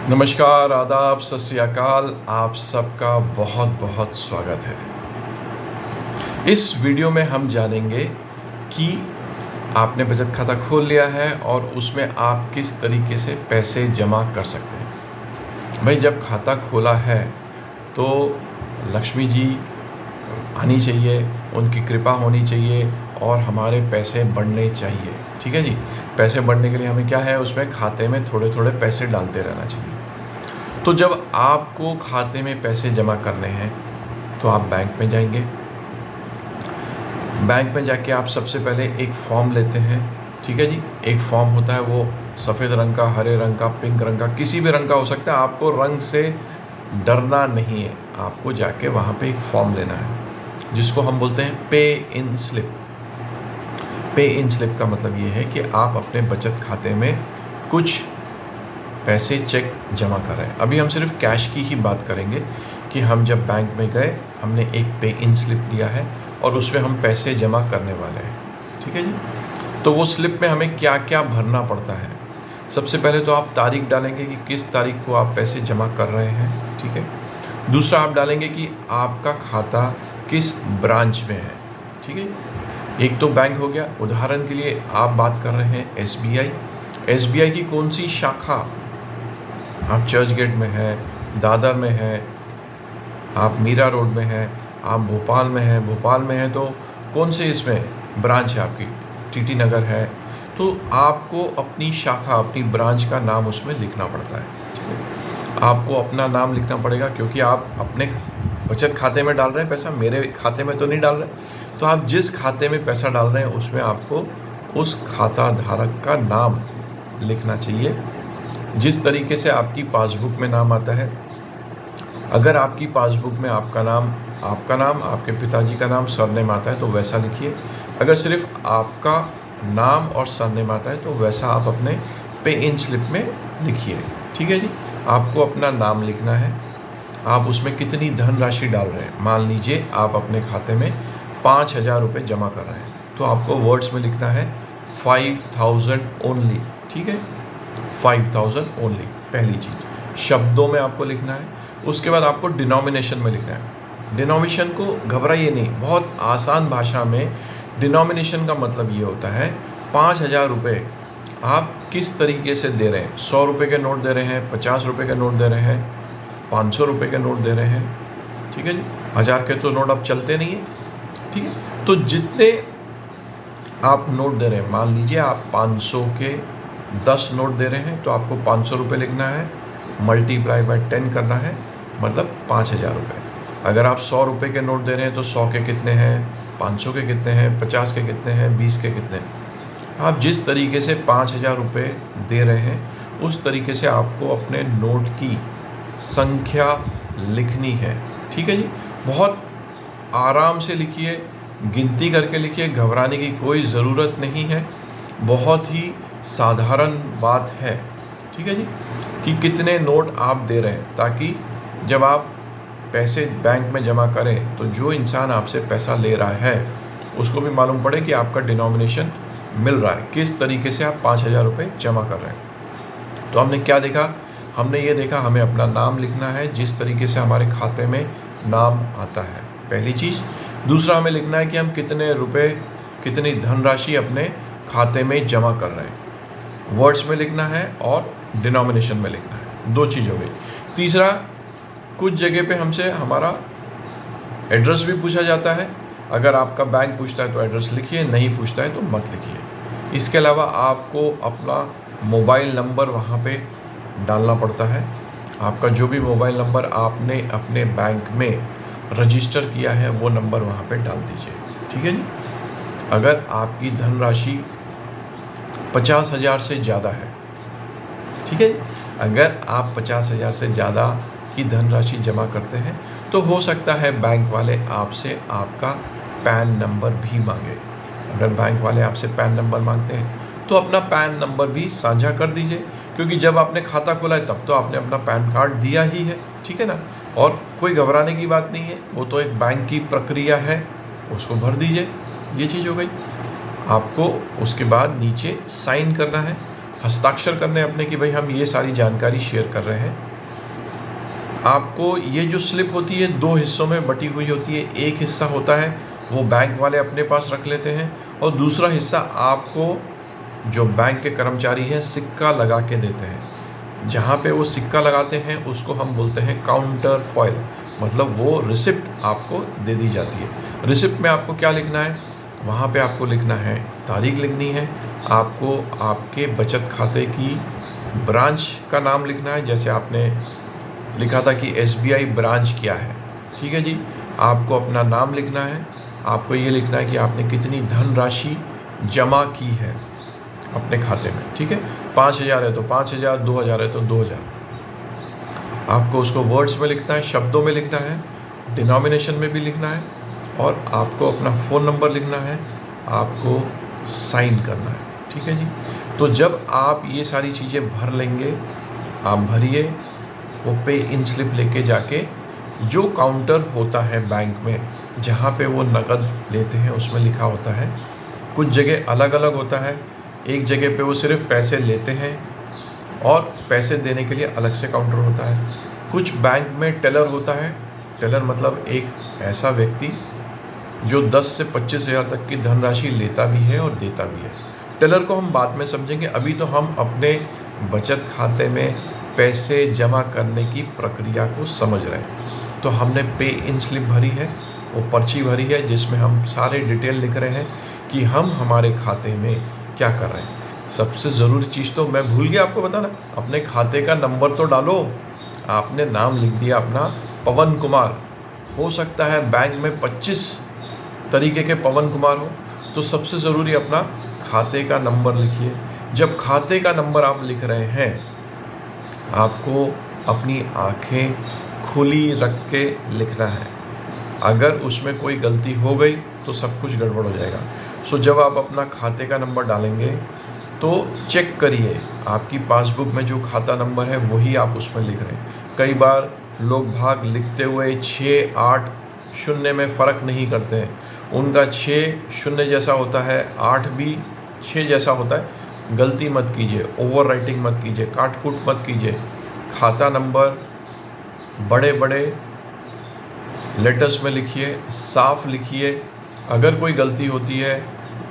नमस्कार, आदाब, सत श्री अकाल। आप सबका बहुत बहुत स्वागत है। इस वीडियो में हम जानेंगे कि आपने बचत खाता खोल लिया है और उसमें आप किस तरीके से पैसे जमा कर सकते हैं। भाई, जब खाता खोला है तो लक्ष्मी जी आनी चाहिए, उनकी कृपा होनी चाहिए और हमारे पैसे बढ़ने चाहिए। ठीक है जी। पैसे बढ़ने के लिए हमें क्या है, उसमें खाते में थोड़े थोड़े पैसे डालते रहना चाहिए। तो जब आपको खाते में पैसे जमा करने हैं तो आप बैंक में जाएंगे। बैंक में जाके आप सबसे पहले एक फॉर्म लेते हैं। ठीक है जी। एक फॉर्म होता है, वो सफ़ेद रंग का, हरे रंग का, पिंक रंग का, किसी भी रंग का हो सकता है। आपको रंग से डरना नहीं है। आपको जाके वहाँ पे एक फॉर्म लेना है जिसको हम बोलते हैं पे इन स्लिप। पे इन स्लिप का मतलब ये है कि आप अपने बचत खाते में कुछ पैसे चेक जमा कर रहे हैं। अभी हम सिर्फ कैश की ही बात करेंगे कि हम जब बैंक में गए, हमने एक पे इन स्लिप लिया है और उसमें हम पैसे जमा करने वाले हैं। ठीक है जी। तो वो स्लिप में हमें क्या क्या भरना पड़ता है। सबसे पहले तो आप तारीख डालेंगे कि किस तारीख को आप पैसे जमा कर रहे हैं। ठीक है। दूसरा आप डालेंगे कि आपका खाता किस ब्रांच में है। ठीक है। एक तो बैंक हो गया। उदाहरण के लिए आप बात कर रहे हैं एसबीआई। एसबीआई की कौन सी शाखा, आप चर्च गेट में हैं, दादर में हैं, आप मीरा रोड में हैं, आप भोपाल में हैं। भोपाल में हैं तो कौन से इसमें ब्रांच है आपकी, टीटी नगर है। तो आपको अपनी शाखा, अपनी ब्रांच का नाम उसमें लिखना पड़ता है। ठीक है। आपको अपना नाम लिखना पड़ेगा क्योंकि आप अपने बचत खाते में डाल रहे हैं पैसा, मेरे खाते में तो नहीं डाल रहे। तो आप जिस खाते में पैसा डाल रहे हैं उसमें आपको उस खाता धारक का नाम लिखना चाहिए, जिस तरीके से आपकी पासबुक में नाम आता है। अगर आपकी पासबुक में आपका नाम, आपके पिताजी का नाम, सरनेम आता है तो वैसा लिखिए। अगर सिर्फ आपका नाम और सरनेम आता है तो वैसा आप अपने पे इन स्लिप में लिखिए। ठीक है जी। आपको अपना नाम लिखना है, आप उसमें कितनी धनराशि डाल रहे हैं। मान लीजिए आप अपने खाते में 5,000 रुपये जमा कर रहे हैं तो आपको वर्ड्स में लिखना है 5,000 ओनली। ठीक है। 5,000 ओनली, पहली चीज़। शब्दों में आपको लिखना है। उसके बाद आपको डिनोमिनेशन में लिखना है। डिनोमिनेशन को घबराइए नहीं, बहुत आसान भाषा में डिनोमिनेशन का मतलब ये होता है 5,000 रुपये आप किस तरीके से दे रहे हैं। 100 रुपये के नोट दे रहे हैं, 50 रुपये के नोट दे रहे हैं, 500 रुपये के नोट दे रहे हैं। ठीक है जी। 1,000 के तो नोट अब चलते नहीं है। ठीक है। तो जितने आप नोट दे रहे हैं, मान लीजिए आप 500 के 10 नोट दे रहे हैं तो आपको 500 रुपये लिखना है, मल्टीप्लाई बाय 10 करना है, मतलब 5,000 रुपये। अगर आप 100 रुपये के नोट दे रहे हैं तो 100 के कितने हैं, 500 के कितने हैं, 50 के कितने हैं, 20 के कितने हैं। आप जिस तरीके से 5,000 रुपये दे रहे हैं उस तरीके से आपको अपने नोट की संख्या लिखनी है। ठीक है जी। बहुत आराम से लिखिए, गिनती करके लिखिए, घबराने की कोई ज़रूरत नहीं है। बहुत ही साधारण बात है। ठीक है जी। कि कितने नोट आप दे रहे हैं, ताकि जब आप पैसे बैंक में जमा करें तो जो इंसान आपसे पैसा ले रहा है उसको भी मालूम पड़े कि आपका डिनोमिनेशन मिल रहा है, किस तरीके से आप 5,000 रुपये जमा कर रहे हैं। तो हमने क्या देखा, हमने ये देखा हमें अपना नाम लिखना है जिस तरीके से हमारे खाते में नाम आता है, पहली चीज़। दूसरा हमें लिखना है कि हम कितने रुपए, कितनी धनराशि अपने खाते में जमा कर रहे हैं, वर्ड्स में लिखना है और डिनोमिनेशन में लिखना है। दो चीज़ हो गई। तीसरा, कुछ जगह पे हमसे हमारा एड्रेस भी पूछा जाता है। अगर आपका बैंक पूछता है तो एड्रेस लिखिए, नहीं पूछता है तो मत लिखिए। इसके अलावा आपको अपना मोबाइल नंबर वहाँ पे डालना पड़ता है। आपका जो भी मोबाइल नंबर आपने अपने बैंक में रजिस्टर किया है वो नंबर वहाँ पे डाल दीजिए। ठीक है जी। अगर आपकी धनराशि 50,000 से ज़्यादा है, ठीक है, अगर आप 50,000 से ज़्यादा की धनराशि जमा करते हैं तो हो सकता है बैंक वाले आपसे आपका पैन नंबर भी मांगे। अगर बैंक वाले आपसे पैन नंबर मांगते हैं तो अपना पैन नंबर भी साझा कर दीजिए, क्योंकि जब आपने खाता खोला है तब तो आपने अपना पैन कार्ड दिया ही है। ठीक है ना। और कोई घबराने की बात नहीं है, वो तो एक बैंक की प्रक्रिया है, उसको भर दीजिए। ये चीज़ हो गई। आपको उसके बाद नीचे साइन करना है। हस्ताक्षर करने अपने कि भाई हम ये सारी जानकारी शेयर कर रहे हैं। आपको ये जो स्लिप होती है 2 हिस्सों में बटी हुई होती है। एक हिस्सा होता है वो बैंक वाले अपने पास रख लेते हैं और दूसरा हिस्सा आपको जो बैंक के कर्मचारी हैं सिक्का लगा के देते हैं। जहाँ पे वो सिक्का लगाते हैं उसको हम बोलते हैं काउंटर फॉइल, मतलब वो रिसिप्ट आपको दे दी जाती है। रिसिप्ट में आपको क्या लिखना है, वहाँ पे आपको लिखना है, तारीख लिखनी है, आपको आपके बचत खाते की ब्रांच का नाम लिखना है। जैसे आपने लिखा था कि SBI ब्रांच क्या है, ठीक है जी। आपको अपना नाम लिखना है, आपको ये लिखना है कि आपने कितनी धनराशि जमा की है अपने खाते में, ठीक है। 5,000 है तो 5,000, 2,000 है तो 2,000। आपको उसको वर्ड्स में लिखना है, शब्दों में लिखना है, डिनोमिनेशन में भी लिखना है, और आपको अपना फ़ोन नंबर लिखना है, आपको साइन करना है, ठीक है जी। तो जब आप ये सारी चीज़ें भर लेंगे, आप भरिए, वो पे इन स्लिप लेके जाके जो काउंटर होता है बैंक में जहाँ पे वो नकद लेते हैं उसमें लिखा होता है। कुछ जगह अलग अलग होता है, एक जगह पे वो सिर्फ पैसे लेते हैं और पैसे देने के लिए अलग से काउंटर होता है। कुछ बैंक में टेलर होता है। टेलर मतलब एक ऐसा व्यक्ति जो 10 से 25,000 तक की धनराशि लेता भी है और देता भी है। टेलर को हम बाद में समझेंगे, अभी तो हम अपने बचत खाते में पैसे जमा करने की प्रक्रिया को समझ रहे हैं। तो हमने पे इन स्लिप भरी है, वो पर्ची भरी है जिसमें हम सारे डिटेल लिख रहे हैं कि हम हमारे खाते में क्या कर रहे हैं। सबसे ज़रूरी चीज़ तो मैं भूल गया आपको बताना, अपने खाते का नंबर तो डालो। आपने नाम लिख दिया अपना पवन कुमार, हो सकता है बैंक में 25 तरीके के पवन कुमार हो, तो सबसे ज़रूरी अपना खाते का नंबर लिखिए। जब खाते का नंबर आप लिख रहे हैं, आपको अपनी आँखें खुली रख के लिखना है। अगर उसमें कोई गलती हो गई तो सब कुछ गड़बड़ हो जाएगा। सो जब आप अपना खाते का नंबर डालेंगे तो चेक करिए आपकी पासबुक में जो खाता नंबर है वही आप उसमें लिख रहे हैं। कई बार लोग भाग लिखते हुए 6, 8, 0 में फ़र्क नहीं करते हैं। उनका 6 0 जैसा होता है, 8 भी 6 जैसा होता है। गलती मत कीजिए, ओवर राइटिंग मत कीजिए, काट कूट मत कीजिए। खाता नंबर बड़े बड़े लेटर्स में लिखिए, साफ लिखिए। अगर कोई गलती होती है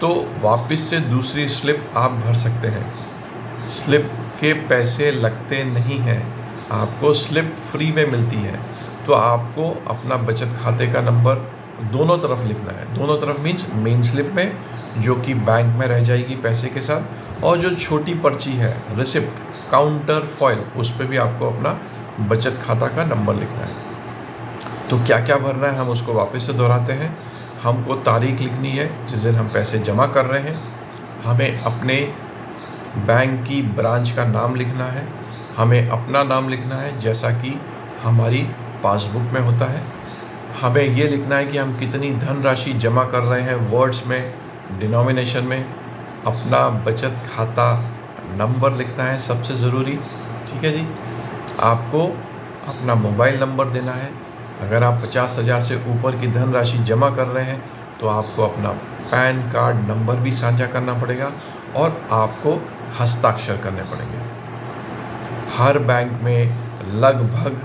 तो वापस से दूसरी स्लिप आप भर सकते हैं। स्लिप के पैसे लगते नहीं हैं, आपको स्लिप फ्री में मिलती है। तो आपको अपना बचत खाते का नंबर दोनों तरफ लिखना है। दोनों तरफ मीन्स मेन स्लिप में जो कि बैंक में रह जाएगी पैसे के साथ, और जो छोटी पर्ची है रिसिप्ट काउंटर फॉइल, उस पर भी आपको अपना बचत खाता का नंबर लिखना है। तो क्या क्या भरना है हम उसको वापस से दोहराते हैं। हमको तारीख लिखनी है जिस दिन हम पैसे जमा कर रहे हैं, हमें अपने बैंक की ब्रांच का नाम लिखना है, हमें अपना नाम लिखना है जैसा कि हमारी पासबुक में होता है, हमें ये लिखना है कि हम कितनी धनराशि जमा कर रहे हैं वर्ड्स में, डिनोमिनेशन में, अपना बचत खाता नंबर लिखना है सबसे ज़रूरी, ठीक है जी। आपको अपना मोबाइल नंबर देना है। अगर आप 50,000 से ऊपर की धनराशि जमा कर रहे हैं तो आपको अपना पैन कार्ड नंबर भी साझा करना पड़ेगा और आपको हस्ताक्षर करने पड़ेंगे। हर बैंक में लगभग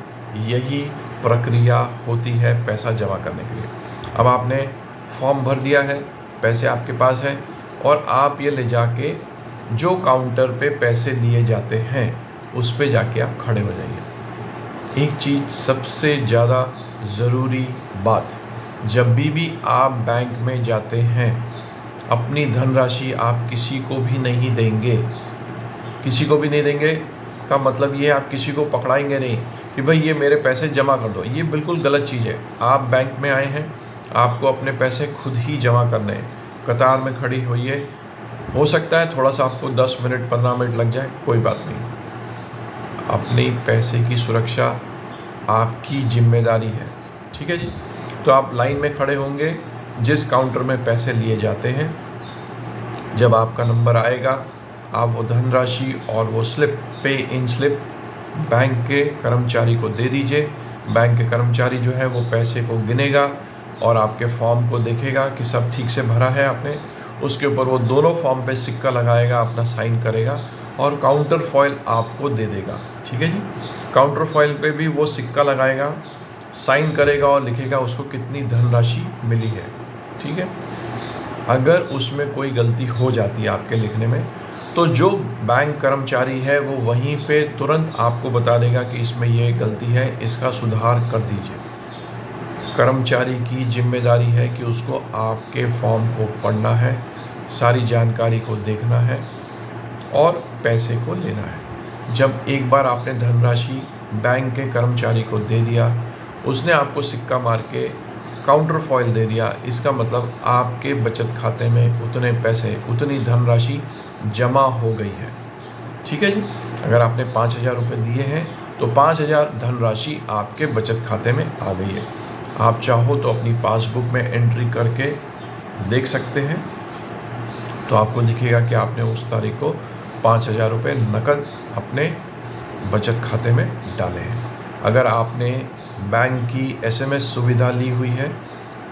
यही प्रक्रिया होती है पैसा जमा करने के लिए। अब आपने फॉर्म भर दिया है, पैसे आपके पास हैं, और आप ये ले जाके जो काउंटर पे पैसे लिए जाते हैं उस पे जाके आप खड़े हो जाइए। एक चीज़ सबसे ज़्यादा ज़रूरी बात, जब भी आप बैंक में जाते हैं, अपनी धनराशि आप किसी को भी नहीं देंगे। किसी को भी नहीं देंगे का मतलब ये है आप किसी को पकड़ाएंगे नहीं कि भाई ये मेरे पैसे जमा कर दो। ये बिल्कुल गलत चीज़ है। आप बैंक में आए हैं, आपको अपने पैसे खुद ही जमा करने हैं। कतार में खड़ी होइए, हो सकता है थोड़ा सा आपको 10 मिनट 15 मिनट लग जाए, कोई बात नहीं। अपने पैसे की सुरक्षा आपकी जिम्मेदारी है, ठीक है जी। तो आप लाइन में खड़े होंगे जिस काउंटर में पैसे लिए जाते हैं। जब आपका नंबर आएगा आप वो धनराशि और वो स्लिप, पे इन स्लिप, बैंक के कर्मचारी को दे दीजिए। बैंक के कर्मचारी जो है वो पैसे को गिनेगा और आपके फॉर्म को देखेगा कि सब ठीक से भरा है आपने। उसके ऊपर वो दोनों फॉर्म पे सिक्का लगाएगा, अपना साइन करेगा और काउंटर फॉइल आपको दे देगा। ठीक है जी, काउंटर फॉइल पे भी वो सिक्का लगाएगा, साइन करेगा और लिखेगा उसको कितनी धनराशि मिली है। ठीक है, अगर उसमें कोई गलती हो जाती है आपके लिखने में, तो जो बैंक कर्मचारी है वो वहीं पे तुरंत आपको बता देगा कि इसमें ये गलती है, इसका सुधार कर दीजिए। कर्मचारी की जिम्मेदारी है कि उसको आपके फॉर्म को पढ़ना है, सारी जानकारी को देखना है और पैसे को लेना है। जब एक बार आपने धनराशि बैंक के कर्मचारी को दे दिया, उसने आपको सिक्का मार के काउंटर फॉइल दे दिया, इसका मतलब आपके बचत खाते में उतने पैसे, उतनी धनराशि जमा हो गई है। ठीक है जी, अगर आपने 5,000 रुपये दिए हैं तो 5,000 धनराशि आपके बचत खाते में आ गई है। आप चाहो तो अपनी पासबुक में एंट्री करके देख सकते हैं, तो आपको दिखेगा कि आपने उस तारीख को 5,000 रुपये नकद अपने बचत खाते में डाले हैं। अगर आपने बैंक की SMS सुविधा ली हुई है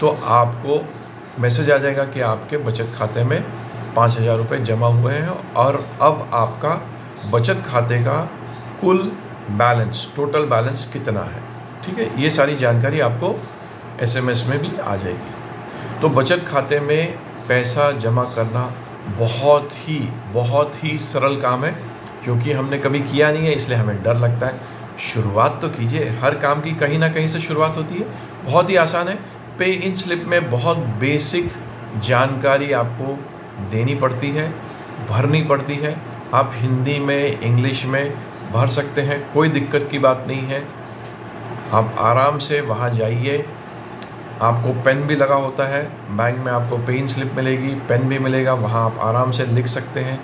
तो आपको मैसेज आ जाएगा कि आपके बचत खाते में 5,000 रुपये जमा हुए हैं और अब आपका बचत खाते का कुल बैलेंस, टोटल बैलेंस कितना है। ठीक है, ये सारी जानकारी आपको SMS में भी आ जाएगी। तो बचत खाते में पैसा जमा करना बहुत ही सरल काम है, क्योंकि हमने कभी किया नहीं है इसलिए हमें डर लगता है। शुरुआत तो कीजिए, हर काम की कहीं ना कहीं से शुरुआत होती है। बहुत ही आसान है। पे इन स्लिप में बहुत बेसिक जानकारी आपको देनी पड़ती है, भरनी पड़ती है। आप हिंदी में, इंग्लिश में भर सकते हैं, कोई दिक्कत की बात नहीं है। आप आराम से वहाँ जाइए, आपको पेन भी लगा होता है, बैंक में आपको पे इन स्लिप मिलेगी, पेन भी मिलेगा, वहाँ आप आराम से लिख सकते हैं।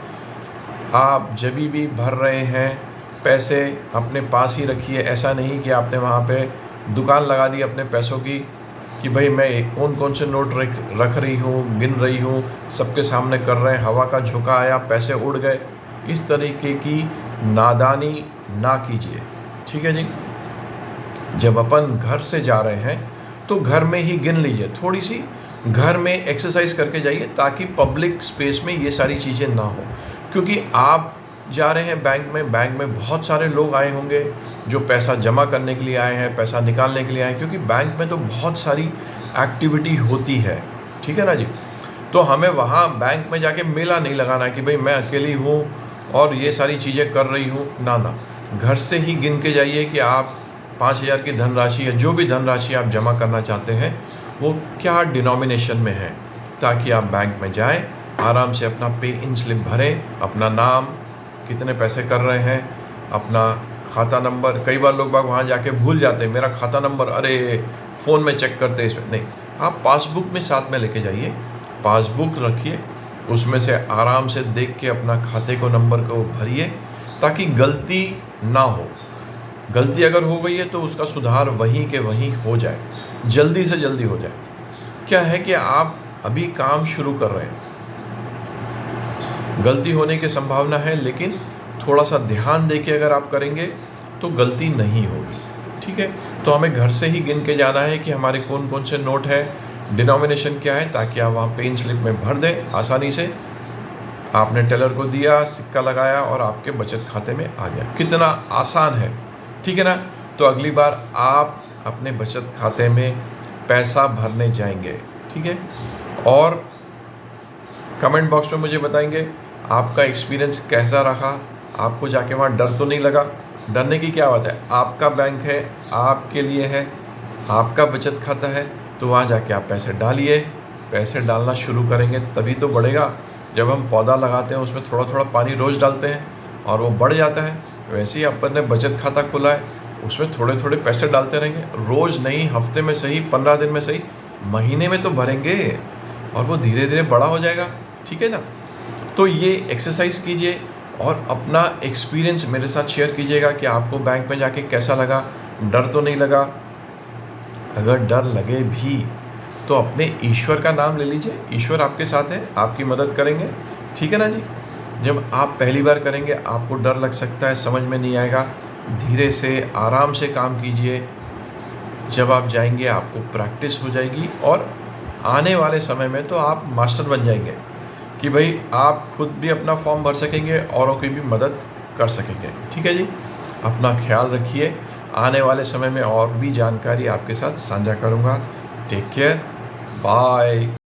आप जब भी भर रहे हैं पैसे अपने पास ही रखिए। ऐसा नहीं कि आपने वहाँ पे दुकान लगा दी अपने पैसों की कि भाई मैं कौन कौन से नोट रख रही हूँ, गिन रही हूँ, सबके सामने कर रहे हैं, हवा का झोंका आया, पैसे उड़ गए। इस तरीके की नादानी ना कीजिए। ठीक है जी, जब अपन घर से जा रहे हैं तो घर में ही गिन लीजिए, थोड़ी सी घर में एक्सरसाइज करके जाइए, ताकि पब्लिक स्पेस में ये सारी चीज़ें ना हो। क्योंकि आप जा रहे हैं बैंक में बहुत सारे लोग आए होंगे जो पैसा जमा करने के लिए आए हैं, पैसा निकालने के लिए आए हैं, क्योंकि बैंक में तो बहुत सारी एक्टिविटी होती है। ठीक है ना जी, तो हमें वहाँ बैंक में जाके मेला नहीं लगाना कि भाई मैं अकेली हूँ और ये सारी चीज़ें कर रही हूँ। ना, घर से ही गिन के जाइए कि आप 5,000 की धनराशि या जो भी धनराशि आप जमा करना चाहते हैं वो क्या डिनोमिनेशन में है, ताकि आप बैंक में जाएं, आराम से अपना पे इन स्लिप भरें, अपना नाम, कितने पैसे कर रहे हैं, अपना खाता नंबर। कई बार लोग बाग वहाँ जाके भूल जाते हैं मेरा खाता नंबर, अरे फ़ोन में चेक करते हैं, इसमें नहीं। आप पासबुक में साथ में लेके जाइए, पासबुक रखिए, उसमें से आराम से देख के अपना खाते को नंबर को भरिए, ताकि गलती ना हो। गलती अगर हो गई है तो उसका सुधार वहीं के वहीं हो जाए, जल्दी से जल्दी हो जाए। क्या है कि आप अभी काम शुरू कर रहे हैं, गलती होने की संभावना है, लेकिन थोड़ा सा ध्यान देके अगर आप करेंगे तो गलती नहीं होगी। ठीक है, तो हमें घर से ही गिन के जाना है कि हमारे कौन कौन से नोट है, डिनोमिनेशन क्या है, ताकि आप वहाँ पे इन स्लिप में भर दें आसानी से। आपने टेलर को दिया, सिक्का लगाया और आपके बचत खाते में आ गया। कितना आसान है, ठीक है ना। तो अगली बार आप अपने बचत खाते में पैसा भरने जाएंगे, ठीक है, और कमेंट बॉक्स में मुझे बताएंगे आपका एक्सपीरियंस कैसा रहा। आपको जाके वहाँ डर तो नहीं लगा? डरने की क्या बात है, आपका बैंक है, आपके लिए है, आपका बचत खाता है, तो वहाँ जाके आप पैसे डालिए। पैसे डालना शुरू करेंगे तभी तो बढ़ेगा। जब हम पौधा लगाते हैं उसमें थोड़ा थोड़ा पानी रोज़ डालते हैं और वो बढ़ जाता है, वैसे ही अपन ने बचत खाता खोला है, उसमें थोड़े थोड़े पैसे डालते रहेंगे। रोज़ नहीं, हफ्ते में सही, 15 दिन में सही, महीने में तो भरेंगे और वो धीरे धीरे बड़ा हो जाएगा। ठीक है ना। तो ये एक्सरसाइज कीजिए और अपना एक्सपीरियंस मेरे साथ शेयर कीजिएगा कि आपको बैंक में जाके कैसा लगा, डर तो नहीं लगा। अगर डर लगे भी तो अपने ईश्वर का नाम ले लीजिए, ईश्वर आपके साथ है, आपकी मदद करेंगे। ठीक है ना जी। जब आप पहली बार करेंगे आपको डर लग सकता है, समझ में नहीं आएगा, धीरे से आराम से काम कीजिए। जब आप जाएंगे आपको प्रैक्टिस हो जाएगी और आने वाले समय में तो आप मास्टर बन जाएंगे कि भाई आप खुद भी अपना फॉर्म भर सकेंगे, औरों की भी मदद कर सकेंगे। ठीक है जी, अपना ख्याल रखिए। आने वाले समय में और भी जानकारी आपके साथ साझा करूँगा। Take care, bye.